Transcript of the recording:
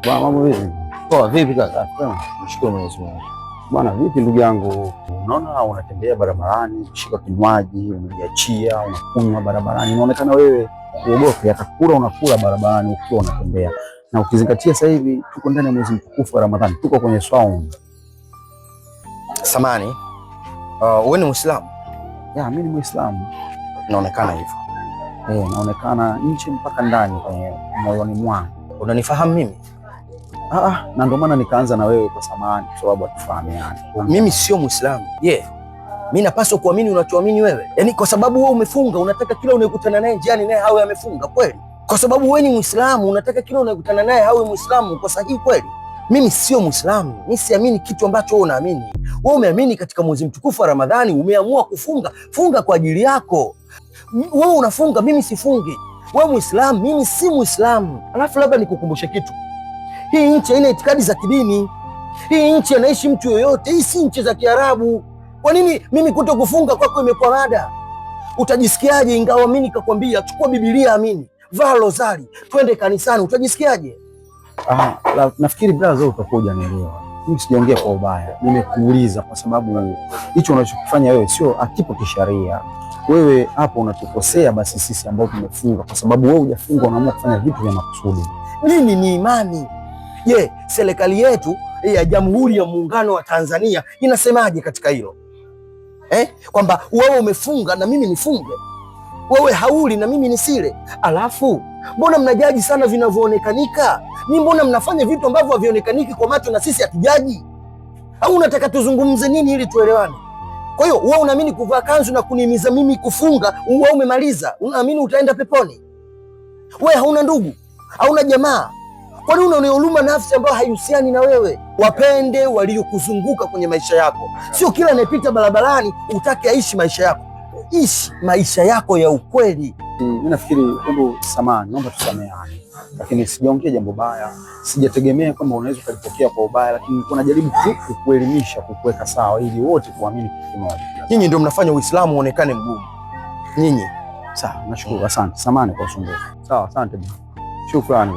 Bwana mambo vipi? Poa, vipi kaka? Nashukuru Mwenyezi Mungu. Bwana vipi ndugu yangu? Unaona unatembea barabarani, kushika kinywaji, unajiachia, unakunywa barabarani. Inaonekana wewe uogope hata kula unakula barabarani ukiwa unatembea. Na ukizingatia sasa hivi tuko ndani ya mwezi mtukufu wa Ramadhani, tuko kwenye saumu. Samani, wewe ni Muislamu? Ya, mimi ni Muislamu. Inaonekana hivyo. Naonekana nje mpaka ndani kwenye moyoni mwangu. Unanifahamu mimi? Na ndio maana nikaanza na wewe kwa samani kwa sababu hatufahamiani. Mimi sio Muislamu. Mimi napaswa kuamini unachoamini wewe? Yaani kwa sababu wewe umefunga unataka kila unayekutana naye njiani naye awe amefunga kweli? Kwa sababu wewe ni Muislamu unataka kila unayekutana naye awe Muislamu kwa sahihi kweli? Mimi sio Muislamu. Mimi siamini kitu ambacho wewe unaamini. Wewe umeamini katika mwezi mtukufu wa Ramadhani, umeamua kufunga. Funga kwa ajili yako. Wewe unafunga, mimi sifungi. Wewe Muislamu, mimi si Muislamu. Alafu labda nikukumbushe kitu. Hii nchi haina itikadi za kidini. Hii nchi anaishi mtu yoyote. Hii si nchi za Kiarabu. Kwa nini mimi kuto kufunga kwako imekuwa mada? Utajisikiaje ingawa mimi nikakwambia chukua Biblia amini, vaa rozari, twende kanisani, utajisikiaje? Nafikiri brother utakuwa hujanielewa. Mimi sijaongea kwa ubaya. Nimekuuliza kwa sababu hicho unachokifanya wewe sio akipo kisheria. Wewe hapo unatukosea basi sisi ambao tumefunga, kwa sababu wewe hujafunga unaamua kufanya vitu vya makusudi. Nini ni imani? Serikali yetu ya Jamhuri ya Muungano wa Tanzania inasemaje katika hilo? Kwamba wewe umefunga na mimi nifunge, wewe hauli na mimi nisile. Alafu mbona mnajaji sana vinavyoonekanika? Ni mbona mnafanya vitu ambavyo havionekaniki kwa macho na sisi hatujaji? Au unataka tuzungumze nini ili tuelewane? Kwa hiyo wewe unaamini kuvaa kanzu na kunihimiza mimi kufunga, wewe umemaliza, unaamini utaenda peponi? Wewe hauna ndugu, hauna jamaa. Kwa nini unaonehuruma nafsi ambayo haihusiani na wewe? Wapende waliokuzunguka kwenye maisha yako. Sio kila anayepita barabarani utake aishi maisha yako. Ishi maisha yako ya ukweli. Mimi nafikiri hebu samahani, naomba tusameheane. Lakini sijaongea jambo baya. Sijategemea kwamba unaweza kulipokea kwa ubaya, lakini tunajaribu kukuelimisha, kukuweka sawa ili wote kuamini kitu kimoja. Nyinyi ndio mnafanya Uislamu uonekane mgumu. Nyinyi. Sawa, nashukuru. Asante. Samahani kwa usumbufu. Sawa, asante bwana. Shukrani.